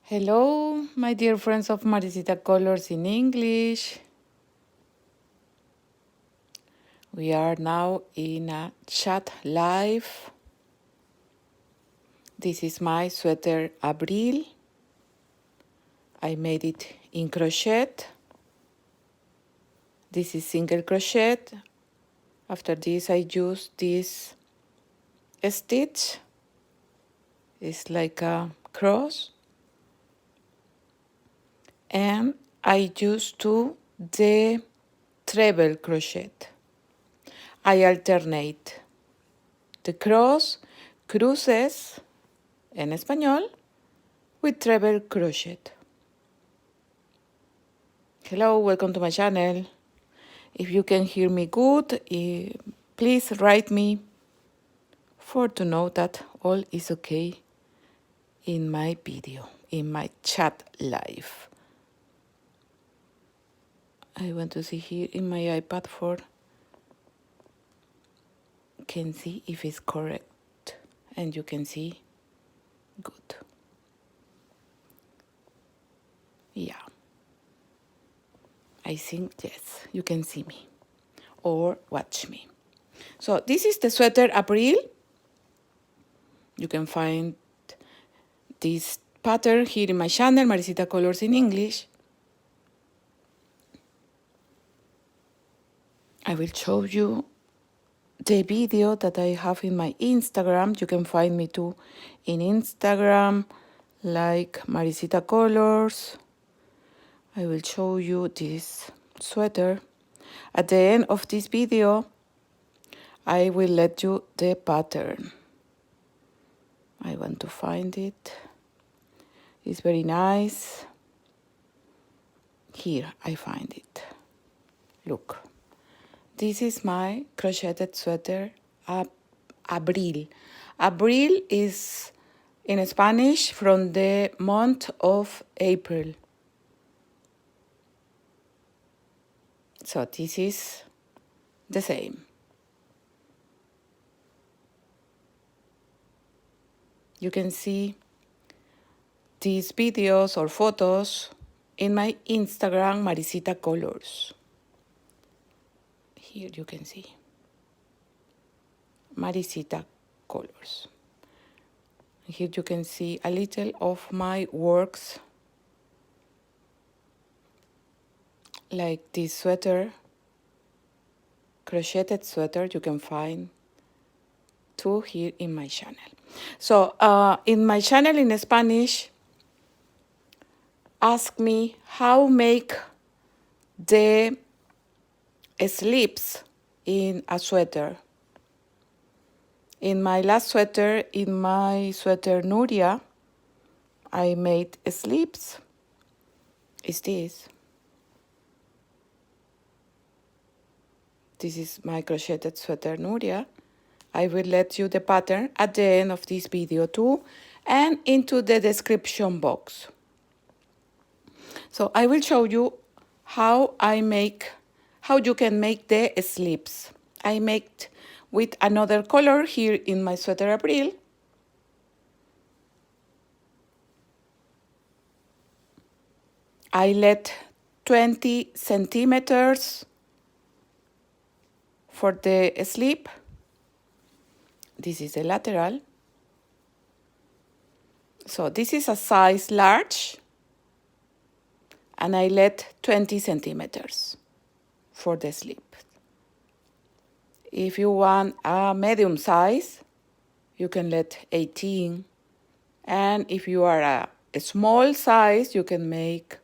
Hello, my dear friends of Maricita Colors in English. We are now in a chat live. This is my sweater Abril. I made it in crochet. This is single crochet. After this I use this stitch. It's like a cross. And I use the treble crochet. I alternate the cruces en español with treble crochet. Hello, welcome to my channel. If you can hear me good, please write me for to know that all is okay in my video, in my chat live. I want to see here in my iPad can see if it's correct, and you can see good. Yeah. I think, yes, you can see me or watch me. So this is the sweater Abril. You can find this pattern here in my channel, Maricita Colors in English. I will show you the video that I have in my Instagram. You can find me too in Instagram, like Maricita Colors. I will show you this sweater. At the end of this video, I will let you the pattern. I want to find it. It's very nice. Here I find it. Look. This is my crocheted sweater, Abril. Abril is in Spanish from the month of April. So this is the same. You can see these videos or photos in my Instagram, Maricita Colors. Here you can see Maricita Colors. Here you can see a little of my works, like this sweater, crocheted sweater. You can find two here in my channel. So in my channel in Spanish, ask me how make the sleeves in a sweater. In my last sweater, in my sweater NURIA, I made sleeves. Is this. This is my crocheted sweater NURIA. I will let you the pattern at the end of this video too, and into the description box. So I will show you how you can make the sleeves. I made with another color here in my sweater Abril. I let 20 centimeters for the sleeve. This is the lateral. So this is a size large, and I let 20 centimeters for the sleeve. If you want a medium size, you can let 18. And if you are a small size, you can make,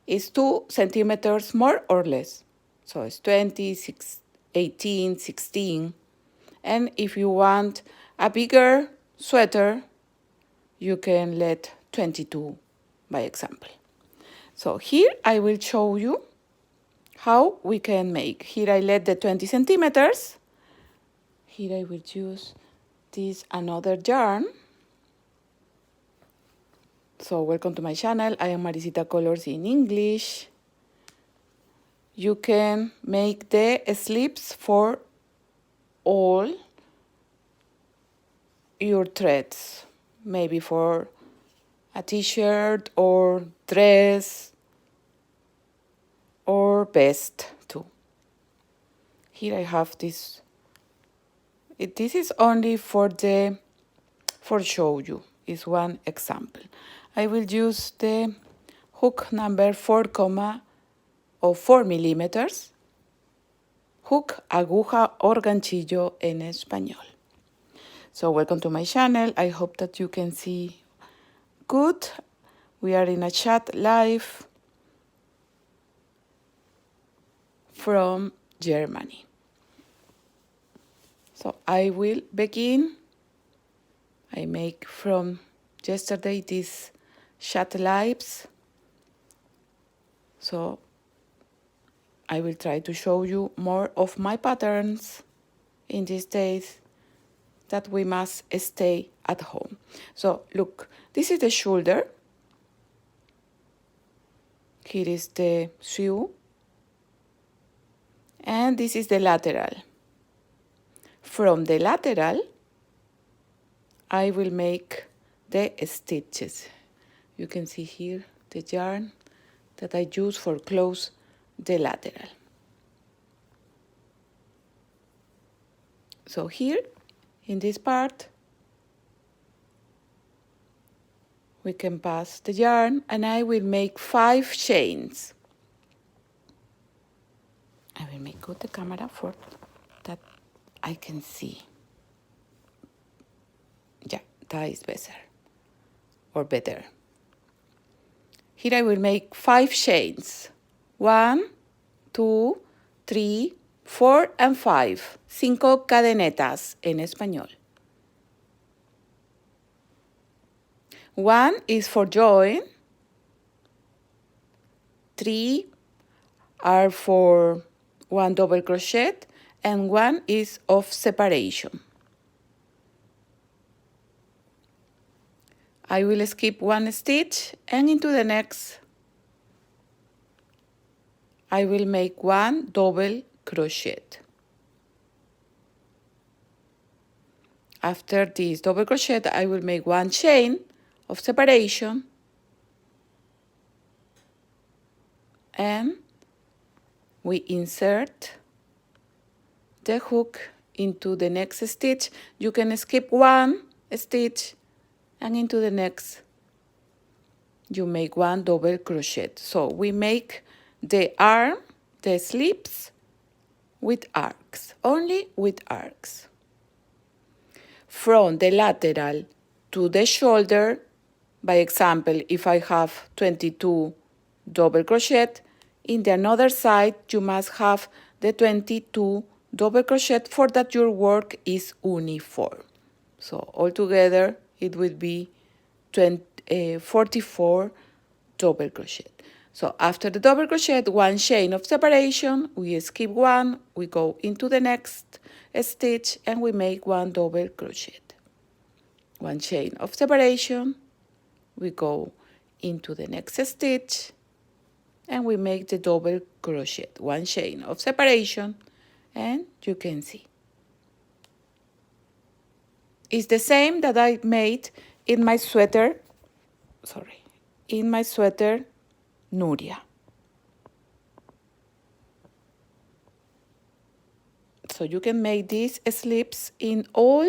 it's 2 centimeters more or less. So it's 20, 18, 16. And if you want a bigger sweater, you can let 22, by example. So here I will show you how we can make. Here I let the 20 centimeters. Here I will use this another yarn. So welcome to my channel. I am Maricita Colors in English. You can make the sleeves for all your threads. Maybe for a t-shirt or dress or vest too. Here I have this. This is only for show you. Is one example. I will use the hook number 4 milímetros. Hook, aguja o ganchillo en español. So welcome to my channel. I hope that you can see good. We are in a chat live from Germany. So I will begin. I make from yesterday these chat lives. So I will try to show you more of my patterns in these days that we must stay at home. So look, this is the shoulder. Here is the sew. And this is the lateral. From the lateral, I will make the stitches. You can see here the yarn that I use for close the lateral. So here, in this part, we can pass the yarn and I will make 5 chains. I will make good the camera for that I can see. Yeah, that is better or better. Here I will make 5 chains. 1, 2, 3, 4 and 5. 5 cadenetas en español. 1 is for join. 3 are for 1 double crochet and 1 is of separation. I will skip 1 stitch and into the next I will make 1 double crochet. After this double crochet I will make 1 chain of separation and we insert the hook into the next stitch. You can skip 1 stitch and into the next you make 1 double crochet. So we make the arm, the sleeves with arcs, only with arcs. From the lateral to the shoulder, by example, if I have 22 double crochet, in the another side you must have the 22 double crochet for that your work is uniform. So altogether it will be 44 double crochet. So after the double crochet, 1 chain of separation, we skip 1, we go into the next stitch and we make 1 double crochet. 1 chain of separation, we go into the next stitch and we make the double crochet. 1 chain of separation and you can see. It's the same that I made in my sweater, NURIA. So you can make these slips in all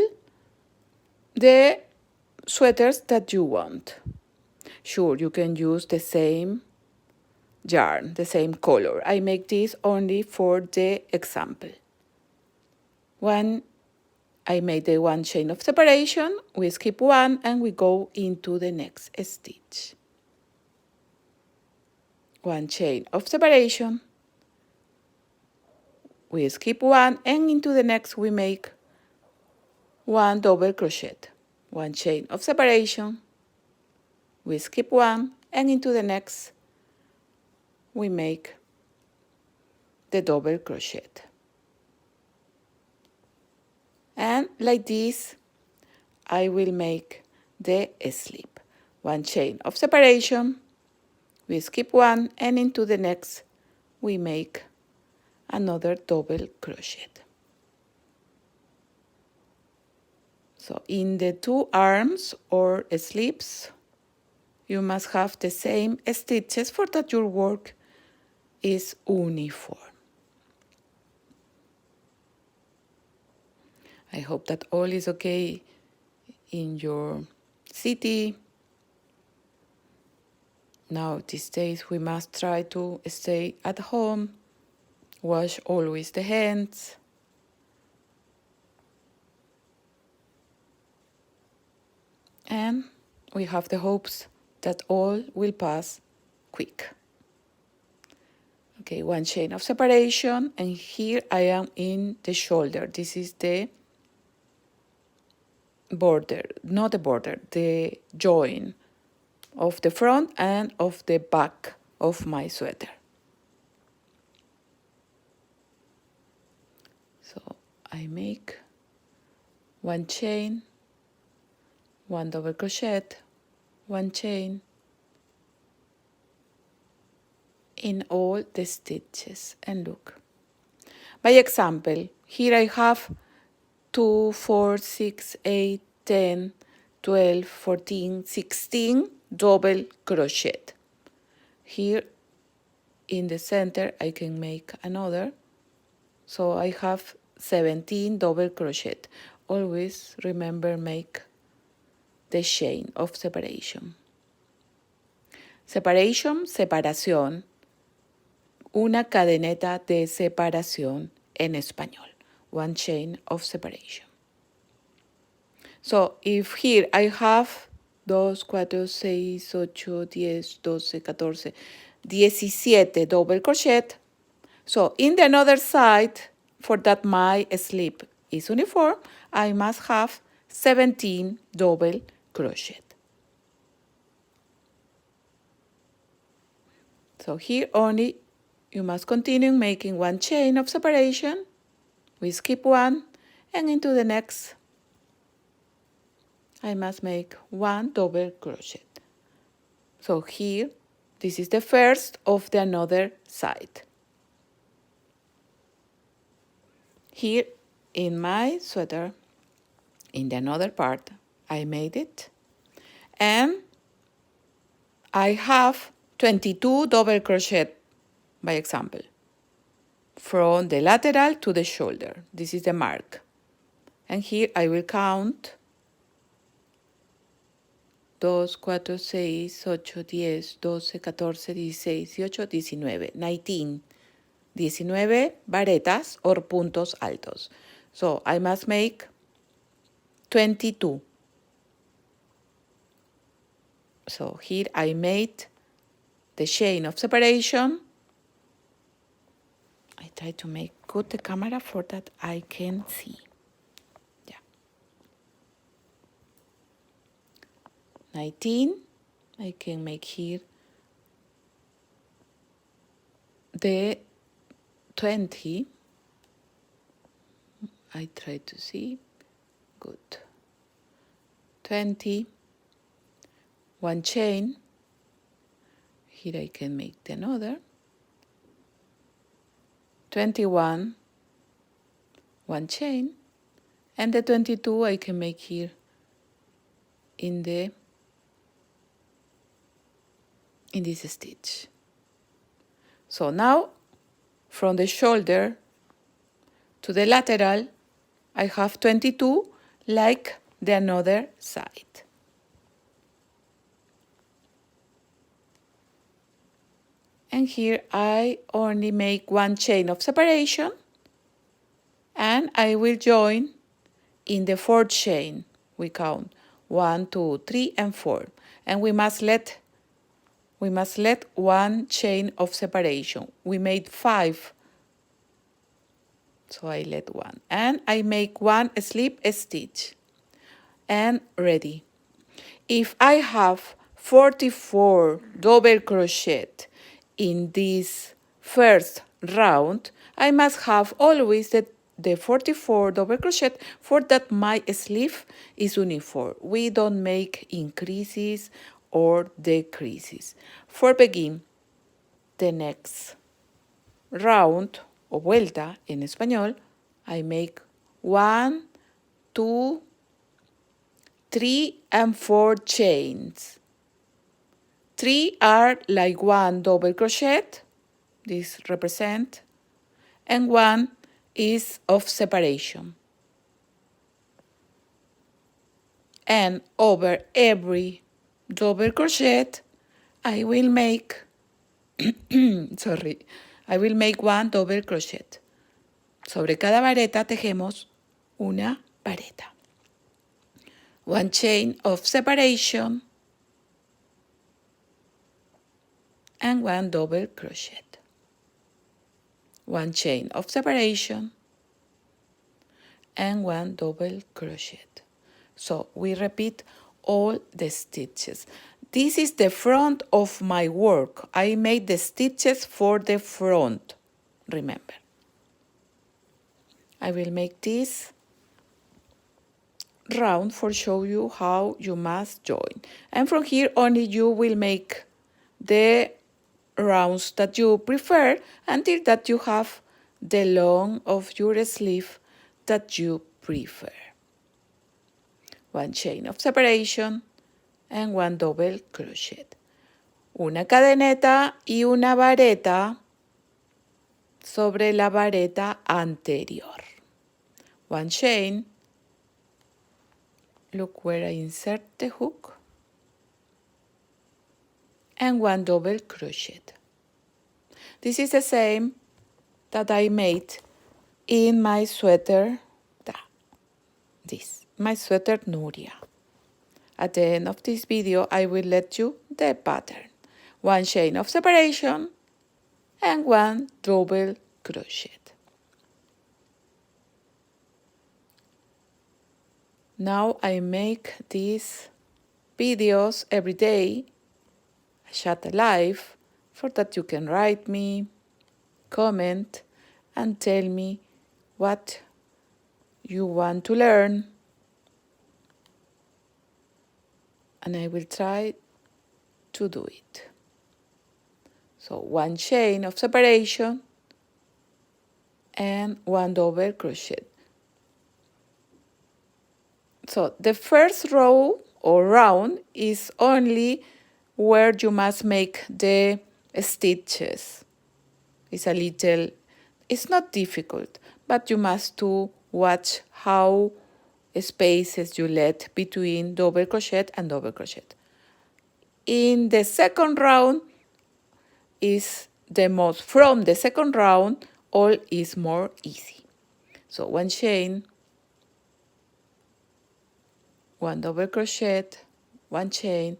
the sweaters that you want. Sure, you can use the same yarn, the same color. I make this only for the example. I made the 1 chain of separation, we skip 1 and we go into the next stitch. 1 chain of separation, we skip 1 and into the next we make 1 double crochet. 1 chain of separation, we skip 1 and into the next we make the double crochet. And like this, I will make the slip. 1 chain of separation, we skip 1 and into the next we make another double crochet. So in the 2 arms or sleeves, you must have the same stitches for that your work is uniform. I hope that all is okay in your city. Now these days we must try to stay at home, wash always the hands. And we have the hopes that all will pass quick. Okay, one chain of separation, and here I am in the shoulder. This is the border, not the border, the join of the front and of the back of my sweater. So I make one chain, one double crochet, one chain in all the stitches, and look. By example, here I have 2, 4, 6, 8, 10, 12, 14, 16 double crochet. Here in the center I can make another, so I have 17 double crochet. Always remember make the chain of separation. Separation, separación, una cadeneta de separación en español. One chain of separation. So if here I have 2, 4, 6, 8, 10, 12, 14, 17 double crochet. So in the other side, for that my slip is uniform, I must have 17 double crochet. So here only you must continue making one chain of separation. We skip one, and into the next I must make one double crochet. So here, this is the first of the another side. Here in my sweater, in the another part, I made it, and I have 22 double crochet, by example, from the lateral to the shoulder. This is the mark. And here I will count 2, 4, 6, 8, 10, 12, 14, 16, 18, 19. 19 varetas or puntos altos. So I must make 22. So here I made the chain of separation. I try to make good the camera for that I can see. Yeah. 19. I can make here the 20. I try to see. Good. 20. One chain. Here I can make the another. 21. One chain. And the 22 I can make here in this stitch. So now from the shoulder to the lateral I have 22 like the another side. And here I only make one chain of separation, and I will join in the fourth chain. We count 1, 2, 3, and 4, and we must let one chain of separation. We made 5, so I let one, and I make one slip stitch, and ready. If I have 44 double crochet in this first round, I must have always the 44 double crochet for that my sleeve is uniform. We don't make increases or decreases. For begin the next round o vuelta en español, I make 1, 2, 3, and 4 chains. 3 are like 1 double crochet, this represent, and 1 is of separation. And over every double crochet, I will make, I will make 1 double crochet. Sobre cada vareta tejemos una vareta. 1 chain of separation and 1 double crochet. 1 chain of separation and 1 double crochet. So we repeat all the stitches. This is the front of my work. I made the stitches for the front, remember. I will make this round for show you how you must join. And from here only you will make the rounds that you prefer until that you have the long of your sleeve that you prefer. 1 chain of separation and 1 double crochet. Una cadeneta y una vareta sobre la vareta anterior. 1 chain. Look where I insert the hook. And 1 double crochet. This is the same that I made in my sweater, my sweater NURIA. At the end of this video, I will let you the pattern. 1 chain of separation and 1 double crochet. Now I make these videos every day, a chat live, for that you can write me, comment, and tell me what you want to learn. And I will try to do it. So 1 chain of separation and 1 double crochet. So the first row or round is only where you must make the stitches. It's not difficult, but you must to watch how spaces you let between double crochet and double crochet. In the second round is from the second round, all is more easy. So 1 chain, 1 double crochet, 1 chain,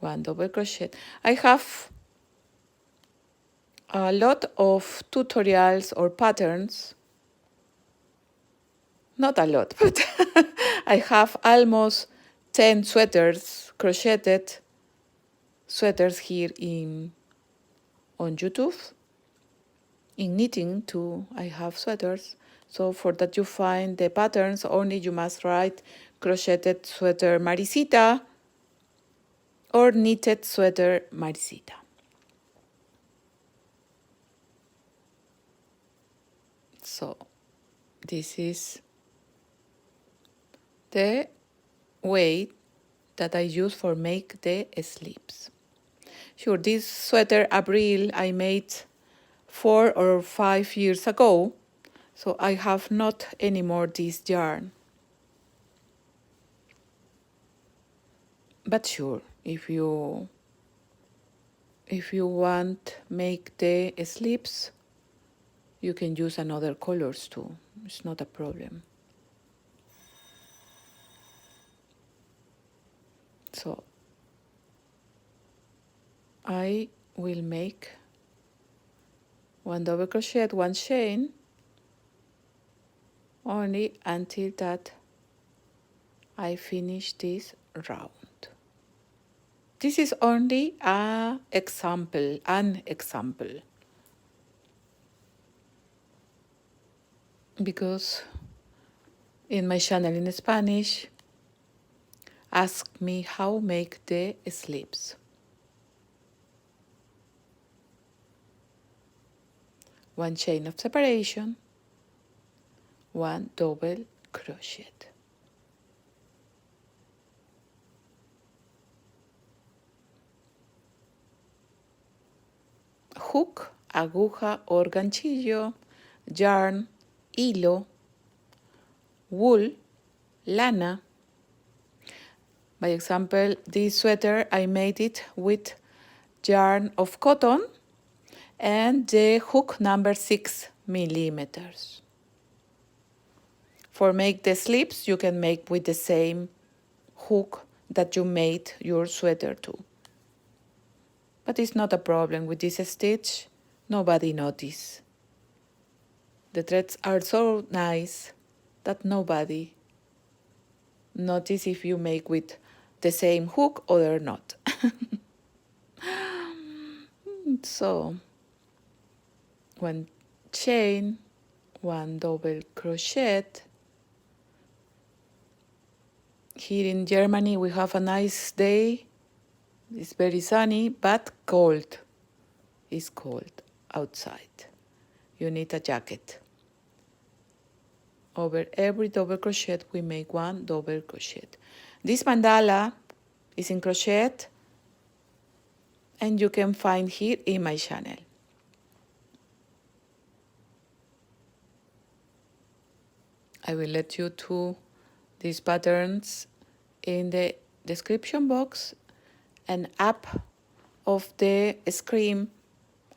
1 double crochet. I have a lot of tutorials or patterns. Not a lot, but I have almost 10 sweaters, crocheted sweaters here on YouTube. In knitting too, I have sweaters. So for that you find the patterns, only you must write crocheted sweater Maricita or knitted sweater Maricita. So this is the way that I use for make the sleeves. Sure, this sweater ABRIL I made 4 or 5 years ago, so I have not anymore this yarn. But sure, if you want make the sleeves, you can use another colors too. It's not a problem. So I will make 1 double crochet, 1 chain, only until that I finish this round. This is only an example, because in my channel in Spanish, ask me how make the sleeves. 1 chain of separation, 1 double crochet. hook, aguja or ganchillo, yarn, hilo, wool, lana. By example, this sweater, I made it with yarn of cotton and the hook number 6 millimeters. For make the sleeves, you can make with the same hook that you made your sweater to. But it's not a problem with this stitch, nobody notice. The threads are so nice that nobody notice if you make with the same hook or not. So, one chain, one double crochet. Here in Germany we have a nice day. It's very sunny, but cold. It's cold outside. You need a jacket. Over every double crochet we make one double crochet. This mandala is in crochet and you can find here in my channel. I will let you to these patterns in the description box. An app of the screen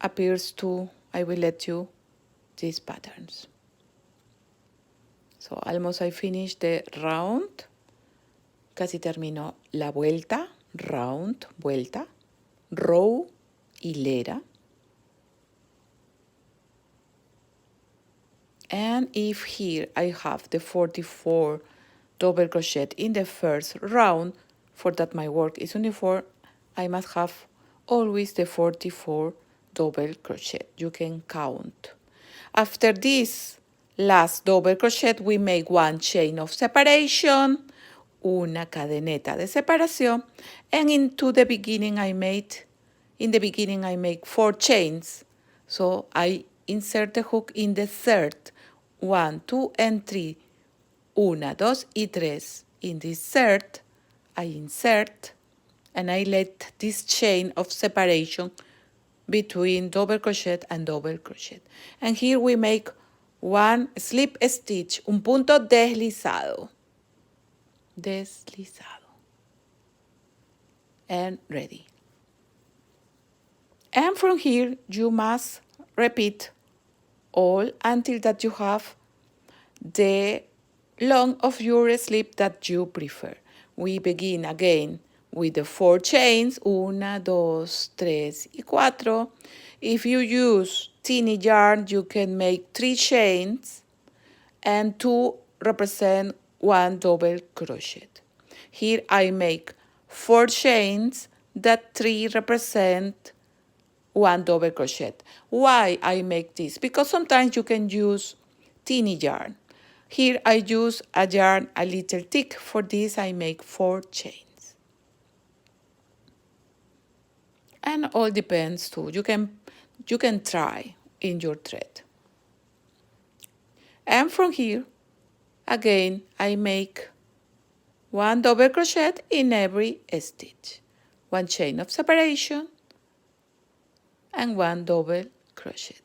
appears too. I will let you these patterns. So almost I finished the round. Casi termino la vuelta, round, vuelta, row, hilera. And if here I have the 44 double crochet in the first round, for that my work is uniform, I must have always the 44 double crochet. You can count. After this last double crochet, we make one chain of separation, una cadeneta de separación, and in the beginning I make 4 chains. So I insert the hook in the third, 1, 2, and 3. Una, dos, y tres. In this third, I insert and I let this chain of separation between double crochet and double crochet. And here we make one slip stitch, un punto deslizado. Deslizado. And ready. And from here, you must repeat all until that you have the long of your slip that you prefer. We begin again with the 4 chains, 1, 2, 3, y 4. If you use tiny yarn, you can make 3 chains and 2 represent 1 double crochet. Here I make 4 chains that 3 represent 1 double crochet. Why I make this? Because sometimes you can use tiny yarn. Here I use a yarn a little thick. For this I make 4 chains. And all depends too. You can try in your thread. And from here, again, I make 1 double crochet in every stitch. 1 chain of separation and 1 double crochet.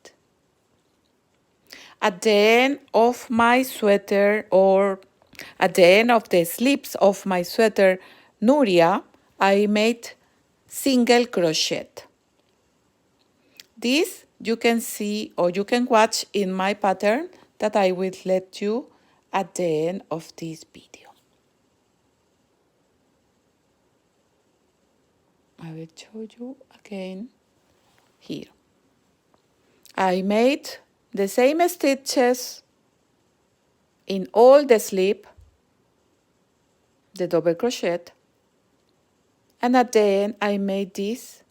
At the end of my sweater, or at the end of the sleeves of my sweater NURIA, I made single crochet. This you can see or you can watch in my pattern that I will let you at the end of this video. I will show you again here. I made the same stitches in all the slip, the double crochet, and at the end I made this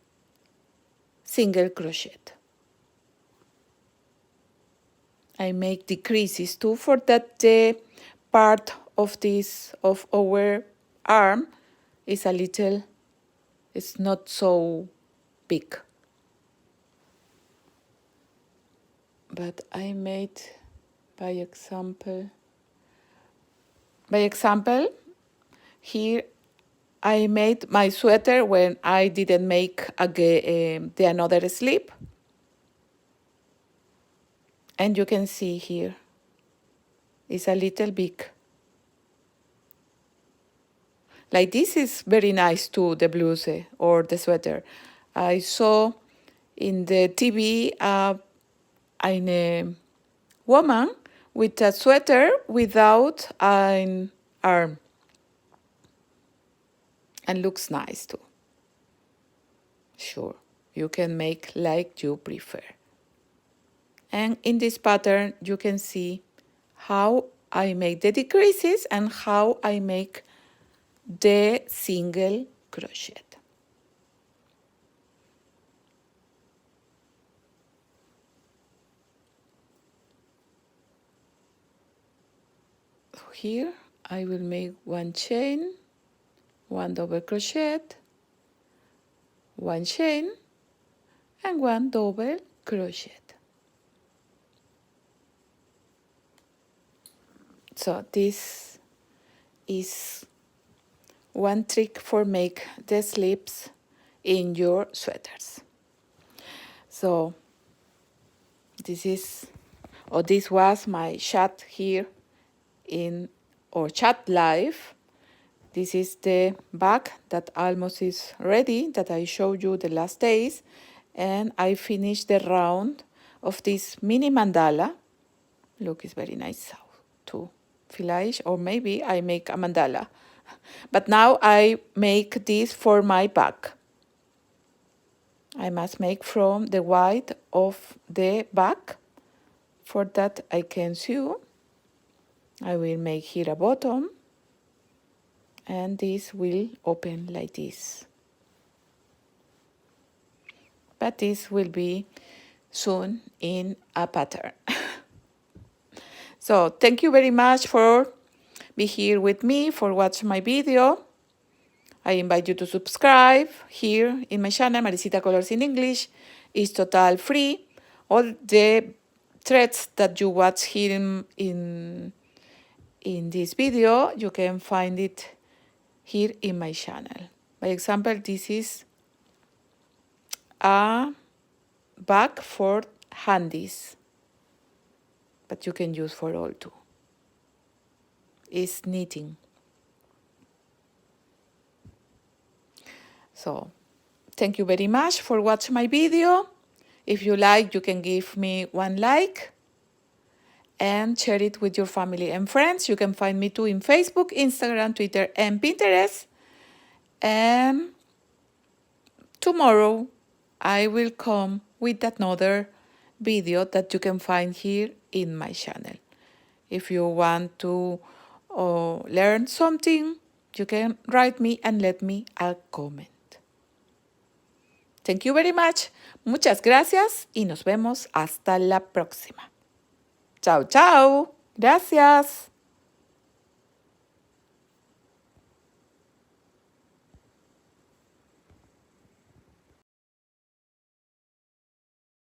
single crochet. I make decreases too, for that the part of this of our arm is a little, it's not so big. But I made by example, here I made my sweater when I didn't make the another slip. And you can see here, it's a little big. Like this is very nice too, the blouse or the sweater. I saw in the TV a woman with a sweater without an arm. And looks nice too. Sure, you can make like you prefer. And in this pattern, you can see how I make the decreases and how I make the single crochet. Here I will make one chain, one double crochet, one chain, and one double crochet. So this is one trick for make the slips in your sweaters. So this was my chat here in our chat live. This is the bag that almost is ready, that I showed you the last days. And I finished the round of this mini mandala. Look, it's very nice to filage, or maybe I make a mandala. But now I make this for my bag. I must make from the white of the back. For that I can sew. I will make here a bottom, and this will open like this. But this will be soon in a pattern. So thank you very much for being here with me, for watching my video. I invite you to subscribe here in my channel, Maricita Colors in English. It's total free. All the threads that you watch here in this video, you can find it here in my channel. By example, this is a bag for handies, but you can use for all too. It's knitting. So thank you very much for watching my video. If you like, you can give me one like and share it with your family and friends. You can find me too in Facebook, Instagram, Twitter, and Pinterest. And tomorrow I will come with another video that you can find here in my channel. If you want to learn something, you can write me and let me a comment. Thank you very much. Muchas gracias y nos vemos hasta la próxima. Chao, chao. Gracias.